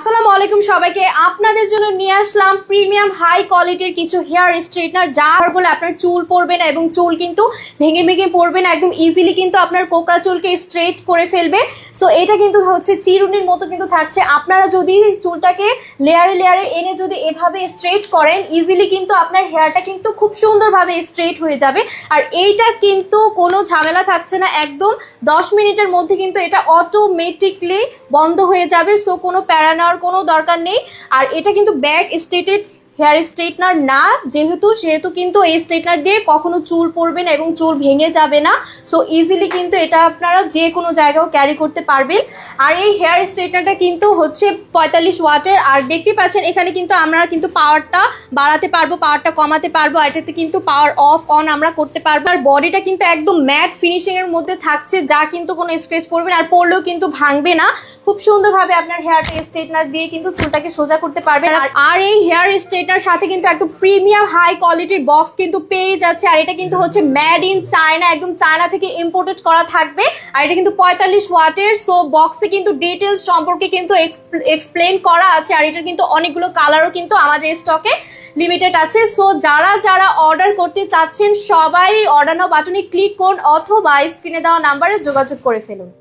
আসসালামু আলাইকুম সবাইকে। আপনাদের জন্য নিয়ে আসলাম প্রিমিয়াম হাই কোয়ালিটির কিছু হেয়ার স্ট্রেটনার, যার বলে আপনার চুল পড়বে না এবং চুল কিন্তু ভেঙে ভেঙে পড়বে না, একদম ইজিলি কিন্তু আপনার কোকড়া চুলকে স্ট্রেট করে ফেলবে। সো এটা কিন্তু হচ্ছে চিরুনির মতো কিন্তু থাকছে। আপনারা যদি চুলটাকে লেয়ারে লেয়ারে এনে যদি এভাবে স্ট্রেট করেন, ইজিলি কিন্তু আপনার হেয়ারটা কিন্তু খুব সুন্দরভাবে স্ট্রেট হয়ে যাবে। আর এইটা কিন্তু কোনো ঝামেলা থাকছে না, একদম 10 মিনিটের মধ্যে কিন্তু এটা অটোমেটিকলি বন্ধ হয়ে যাবে। সো কোনো প্যারা নেওয়ার কোনো দরকার নেই। আর এটা কিন্তু ব্যাক স্ট্রেটেড হেয়ার স্ট্রেটনার না, সেহেতু কিন্তু এই স্ট্রেটনার দিয়ে কখনো চুল পড়বে না এবং চুল ভেঙে যাবে না। সো ইজিলি কিন্তু এটা আপনারা যে কোনো জায়গাও ক্যারি করতে পারবেন। আর এই হেয়ার স্ট্রেটনারটা কিন্তু হচ্ছে 45 ওয়াটের। আর দেখতে পাচ্ছেন এখানে কিন্তু আমরা কিন্তু পাওয়ারটা বাড়াতে পারবো, পাওয়ারটা কমাতে পারবো, এটাতে কিন্তু পাওয়ার অফ অন আমরা করতে পারবো। আর বডিটা কিন্তু একদম ম্যাট ফিনিশিং এর মধ্যে থাকছে, যা কিন্তু কোনো স্ক্র্যাচ পড়বে না, আর পড়লেও কিন্তু ভাঙবে না। খুব সুন্দরভাবে আপনার হেয়ারটা স্ট্রেটনার দিয়ে কিন্তু চুলটাকে সোজা করতে পারবেন। আর এই হেয়ার স্ট্রেটনার সাথে কিন্তু একদম প্রিমিয়াম হাই কোয়ালিটির বক্স কিন্তু পেয়ে যাচ্ছে। আর এটা কিন্তু হচ্ছে মেড ইন চায়না, একদম চায়না থেকে ইম্পোর্টেড করা থাকবে। আর এটা কিন্তু 45 ওয়াটের। সো বক্সে কিন্তু ডিটেলস সম্পর্কে কিন্তু এক্সপ্লেন করা আছে। আর এটা কিন্তু অনেকগুলো কালারও কিন্তু আমাদের স্টকে লিমিটেড আছে। সো যারা অর্ডার করতে চাচ্ছেন সবাই অর্ডার নাও বাটনে ক্লিক করুন অথবা স্ক্রিনে দেওয়া নাম্বারে যোগাযোগ করে ফেলুন।